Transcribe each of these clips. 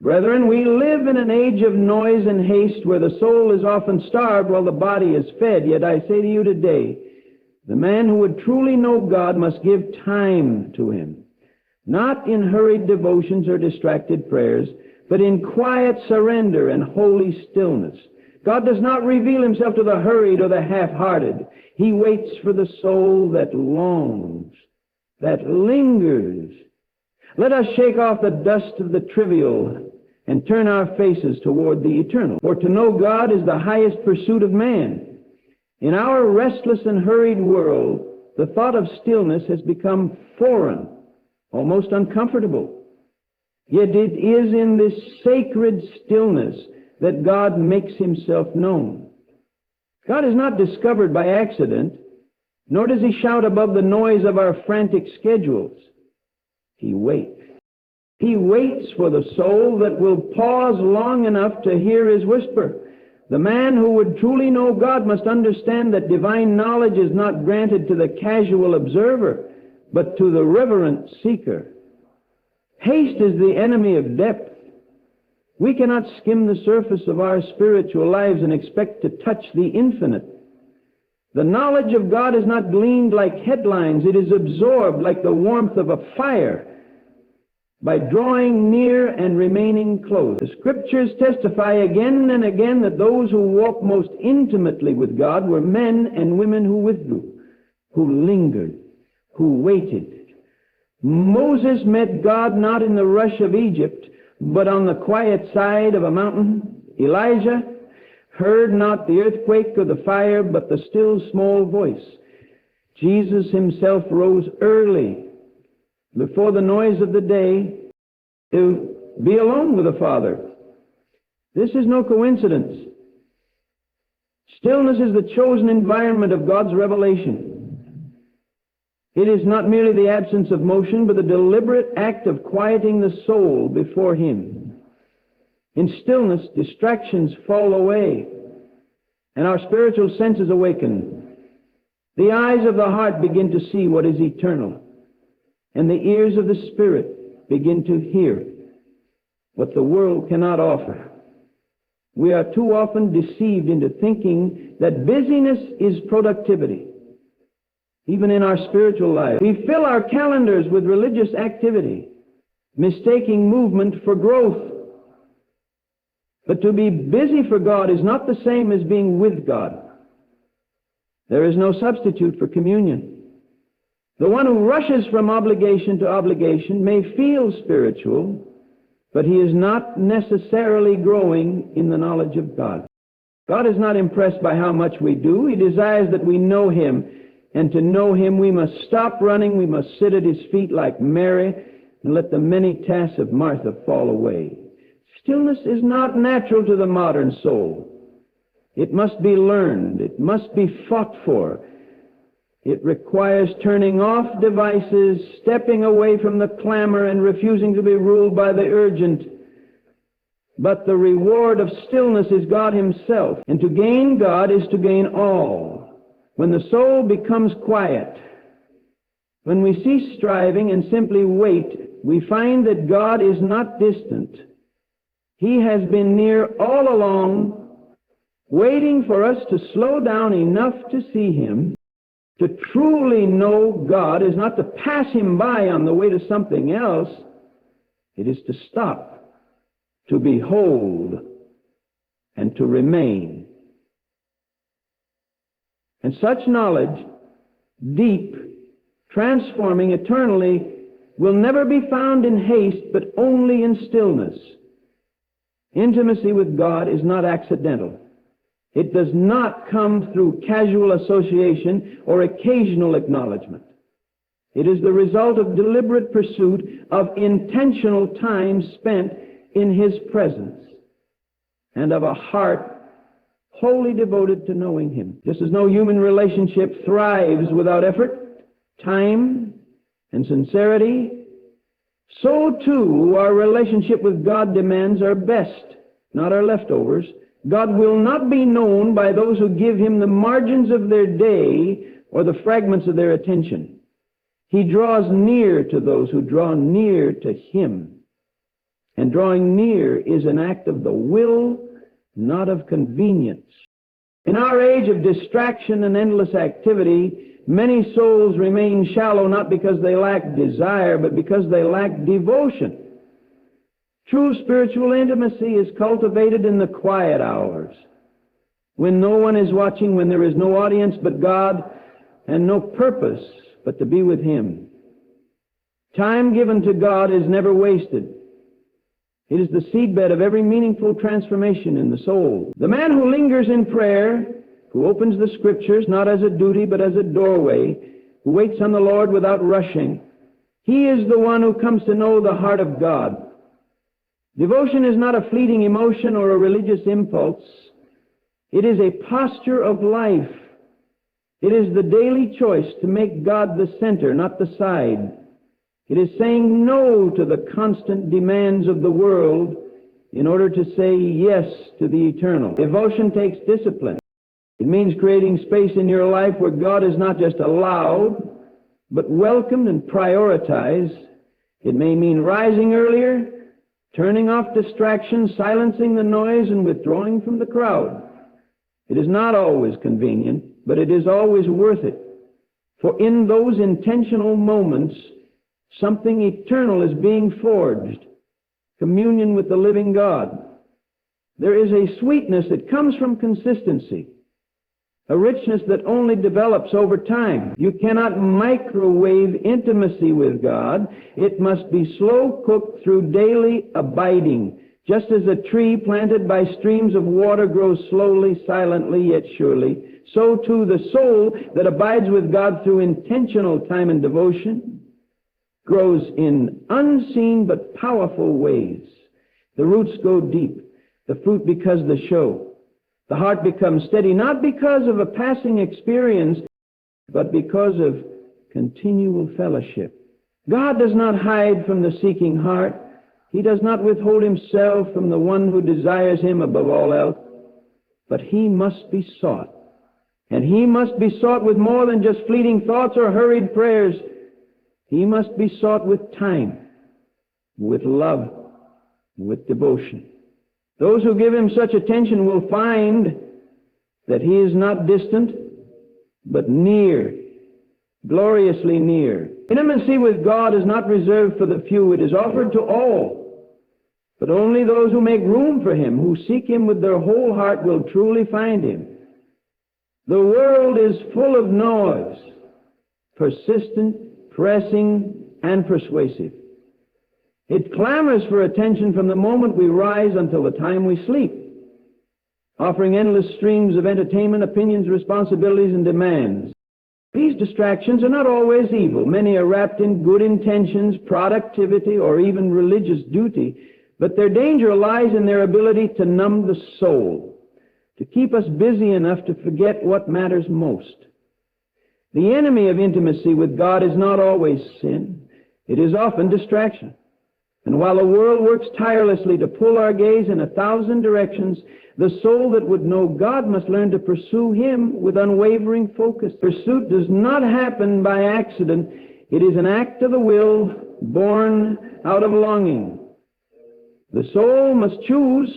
Brethren, we live in an age of noise and haste where the soul is often starved while the body is fed. Yet I say to you today, the man who would truly know God must give time to Him, not in hurried devotions or distracted prayers, but in quiet surrender and holy stillness. God does not reveal Himself to the hurried or the half-hearted. He waits for the soul that longs, that lingers. Let us shake off the dust of the trivial and turn our faces toward the eternal. For to know God is the highest pursuit of man. In our restless and hurried world, the thought of stillness has become foreign, almost uncomfortable. Yet it is in this sacred stillness that God makes Himself known. God is not discovered by accident, nor does He shout above the noise of our frantic schedules. He waits. He waits for the soul that will pause long enough to hear His whisper. The man who would truly know God must understand that divine knowledge is not granted to the casual observer, but to the reverent seeker. Haste is the enemy of depth. We cannot skim the surface of our spiritual lives and expect to touch the infinite. The knowledge of God is not gleaned like headlines. It is absorbed like the warmth of a fire by drawing near and remaining close. The Scriptures testify again and again that those who walked most intimately with God were men and women who withdrew, who lingered, who waited. Moses met God not in the rush of Egypt, but on the quiet side of a mountain. Elijah heard not the earthquake or the fire, but the still small voice. Jesus Himself rose early before the noise of the day to be alone with the Father. This is no coincidence. Stillness is the chosen environment of God's revelation. It is not merely the absence of motion, but the deliberate act of quieting the soul before Him. In stillness, distractions fall away, and our spiritual senses awaken. The eyes of the heart begin to see what is eternal, and the ears of the Spirit begin to hear what the world cannot offer. We are too often deceived into thinking that busyness is productivity. Even in our spiritual life, we fill our calendars with religious activity, mistaking movement for growth. But to be busy for God is not the same as being with God. There is no substitute for communion. The one who rushes from obligation to obligation may feel spiritual, but he is not necessarily growing in the knowledge of God. God is not impressed by how much we do. He desires that we know Him, and to know Him we must stop running. We must sit at His feet like Mary and let the many tasks of Martha fall away. Stillness is not natural to the modern soul. It must be learned. It must be fought for. It requires turning off devices, stepping away from the clamor, and refusing to be ruled by the urgent. But the reward of stillness is God Himself, and to gain God is to gain all. When the soul becomes quiet, when we cease striving and simply wait, we find that God is not distant. He has been near all along, waiting for us to slow down enough to see Him. To truly know God is not to pass Him by on the way to something else. It is to stop, to behold, and to remain. And such knowledge, deep, transforming eternally, will never be found in haste, but only in stillness. Intimacy with God is not accidental. It does not come through casual association or occasional acknowledgement. It is the result of deliberate pursuit of intentional time spent in His presence and of a heart wholly devoted to knowing Him. Just as no human relationship thrives without effort, time, and sincerity, so too our relationship with God demands our best, not our leftovers. God will not be known by those who give Him the margins of their day or the fragments of their attention. He draws near to those who draw near to Him. And drawing near is an act of the will, not of convenience. In our age of distraction and endless activity, many souls remain shallow not because they lack desire, but because they lack devotion. True spiritual intimacy is cultivated in the quiet hours, when no one is watching, when there is no audience but God, and no purpose but to be with Him. Time given to God is never wasted. It is the seedbed of every meaningful transformation in the soul. The man who lingers in prayer, who opens the Scriptures not as a duty but as a doorway, who waits on the Lord without rushing, he is the one who comes to know the heart of God. Devotion is not a fleeting emotion or a religious impulse. It is a posture of life. It is the daily choice to make God the center, not the side. It is saying no to the constant demands of the world in order to say yes to the eternal. Devotion takes discipline. It means creating space in your life where God is not just allowed, but welcomed and prioritized. It may mean rising earlier, turning off distractions, silencing the noise, and withdrawing from the crowd. It is not always convenient, but it is always worth it. For in those intentional moments, something eternal is being forged, communion with the living God. There is a sweetness that comes from consistency, a richness that only develops over time. You cannot microwave intimacy with God. It must be slow cooked through daily abiding. Just as a tree planted by streams of water grows slowly, silently, yet surely, so too the soul that abides with God through intentional time and devotion grows in unseen but powerful ways. The roots go deep. The fruit becomes the show. The heart becomes steady, not because of a passing experience, but because of continual fellowship. God does not hide from the seeking heart. He does not withhold Himself from the one who desires Him above all else. But He must be sought. And He must be sought with more than just fleeting thoughts or hurried prayers. He must be sought with time, with love, with devotion. Those who give Him such attention will find that He is not distant, but near, gloriously near. Intimacy with God is not reserved for the few. It is offered to all. But only those who make room for Him, who seek Him with their whole heart, will truly find Him. The world is full of noise, persistent, pressing, and persuasive. It clamors for attention from the moment we rise until the time we sleep, offering endless streams of entertainment, opinions, responsibilities, and demands. These distractions are not always evil. Many are wrapped in good intentions, productivity, or even religious duty, but their danger lies in their ability to numb the soul, to keep us busy enough to forget what matters most. The enemy of intimacy with God is not always sin. It is often distraction. And while the world works tirelessly to pull our gaze in 1,000 directions, the soul that would know God must learn to pursue Him with unwavering focus. Pursuit does not happen by accident. It is an act of the will born out of longing. The soul must choose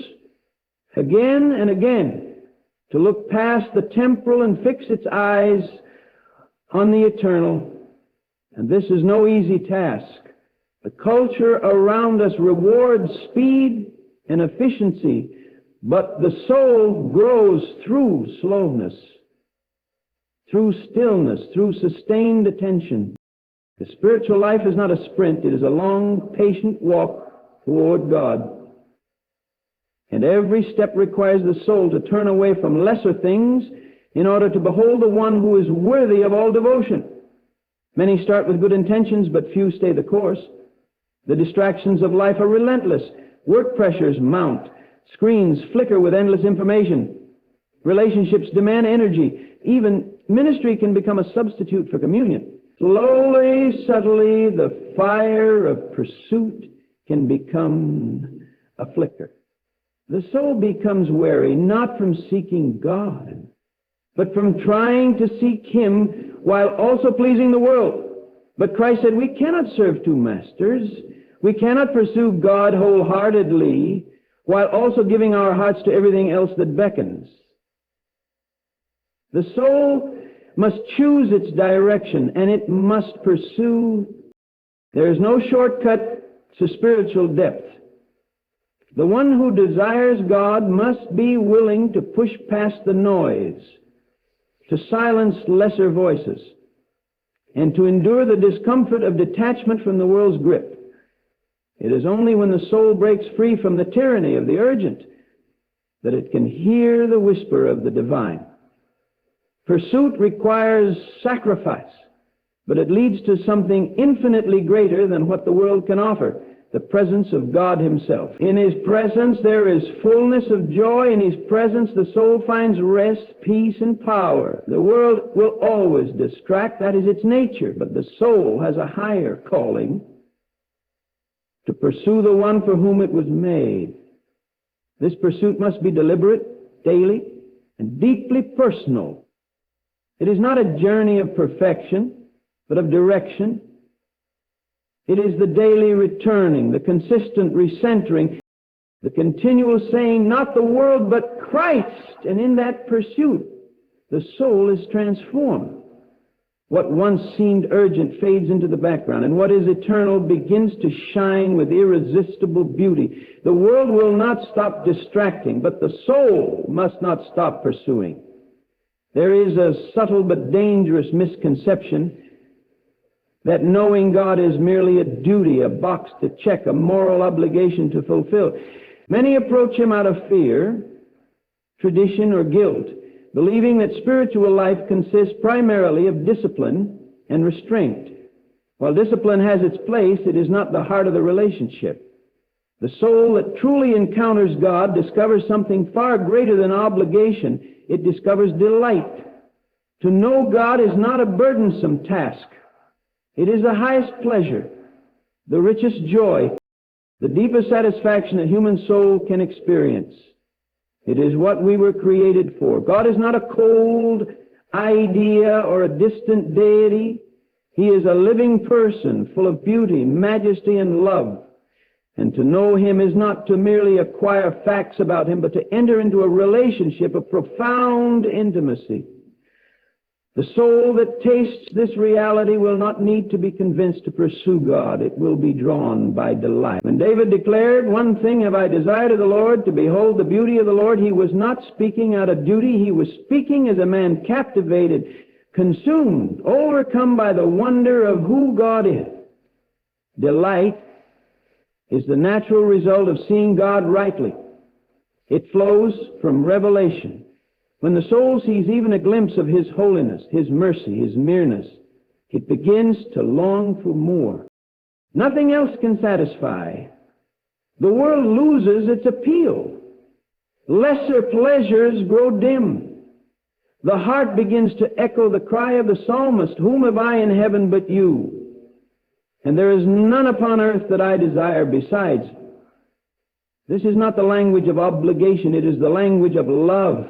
again and again to look past the temporal and fix its eyes on the eternal. And this is no easy task. The culture around us rewards speed and efficiency, but the soul grows through slowness, through stillness, through sustained attention. The spiritual life is not a sprint. It is a long, patient walk toward God. And every step requires the soul to turn away from lesser things in order to behold the one who is worthy of all devotion. Many start with good intentions, but few stay the course. The distractions of life are relentless. Work pressures mount. Screens flicker with endless information. Relationships demand energy. Even ministry can become a substitute for communion. Slowly, subtly, the fire of pursuit can become a flicker. The soul becomes weary, not from seeking God, but from trying to seek Him while also pleasing the world. But Christ said we cannot serve two masters. We cannot pursue God wholeheartedly while also giving our hearts to everything else that beckons. The soul must choose its direction, and it must pursue. There is no shortcut to spiritual depth. The one who desires God must be willing to push past the noise, to silence lesser voices, and to endure the discomfort of detachment from the world's grip. It is only when the soul breaks free from the tyranny of the urgent that it can hear the whisper of the divine. Pursuit requires sacrifice, but it leads to something infinitely greater than what the world can offer, the presence of God Himself. In His presence there is fullness of joy. In His presence the soul finds rest, peace, and power. The world will always distract. That is its nature. But the soul has a higher calling to pursue the one for whom it was made. This pursuit must be deliberate, daily, and deeply personal. It is not a journey of perfection, but of direction. It is the daily returning, the consistent recentering, the continual saying, not the world, but Christ. And in that pursuit, the soul is transformed. What once seemed urgent fades into the background, and what is eternal begins to shine with irresistible beauty. The world will not stop distracting, but the soul must not stop pursuing. There is a subtle but dangerous misconception that knowing God is merely a duty, a box to check, a moral obligation to fulfill. Many approach Him out of fear, tradition, or guilt, believing that spiritual life consists primarily of discipline and restraint. While discipline has its place, it is not the heart of the relationship. The soul that truly encounters God discovers something far greater than obligation. It discovers delight. To know God is not a burdensome task. It is the highest pleasure, the richest joy, the deepest satisfaction a human soul can experience. It is what we were created for. God is not a cold idea or a distant deity. He is a living person full of beauty, majesty, and love. And to know Him is not to merely acquire facts about Him, but to enter into a relationship of profound intimacy. The soul that tastes this reality will not need to be convinced to pursue God. It will be drawn by delight. When David declared, "One thing have I desired of the Lord, to behold the beauty of the Lord," he was not speaking out of duty. He was speaking as a man captivated, consumed, overcome by the wonder of who God is. Delight is the natural result of seeing God rightly. It flows from revelation. When the soul sees even a glimpse of His holiness, His mercy, His nearness, it begins to long for more. Nothing else can satisfy. The world loses its appeal. Lesser pleasures grow dim. The heart begins to echo the cry of the psalmist, "Whom have I in heaven but You? And there is none upon earth that I desire besides." This is not the language of obligation. It is the language of love.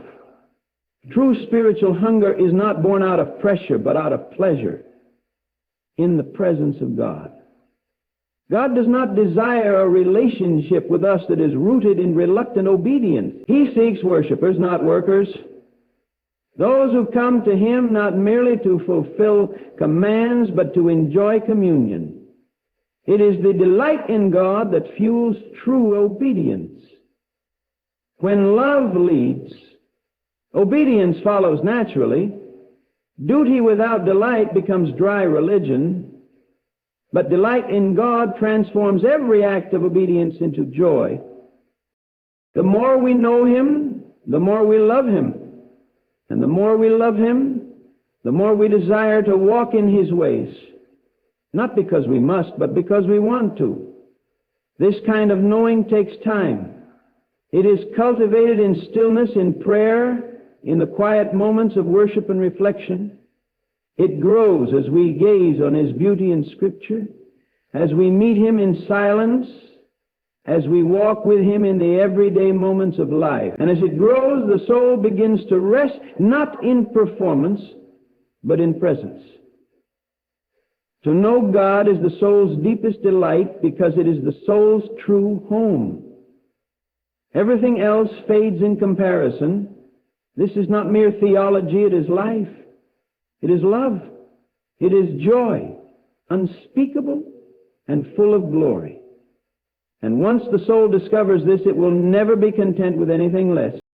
True spiritual hunger is not born out of pressure, but out of pleasure in the presence of God. God does not desire a relationship with us that is rooted in reluctant obedience. He seeks worshipers, not workers. Those who come to Him not merely to fulfill commands, but to enjoy communion. It is the delight in God that fuels true obedience. When love leads, obedience follows naturally. Duty without delight becomes dry religion, but delight in God transforms every act of obedience into joy. The more we know Him, the more we love Him. And the more we love Him, the more we desire to walk in His ways. Not because we must, but because we want to. This kind of knowing takes time. It is cultivated in stillness, in prayer, in the quiet moments of worship and reflection. It grows as we gaze on His beauty in Scripture, as we meet Him in silence, as we walk with Him in the everyday moments of life. And as it grows, the soul begins to rest, not in performance, but in presence. To know God is the soul's deepest delight because it is the soul's true home. Everything else fades in comparison. This is not mere theology, it is life. It is love. It is joy, unspeakable and full of glory. And once the soul discovers this, it will never be content with anything less.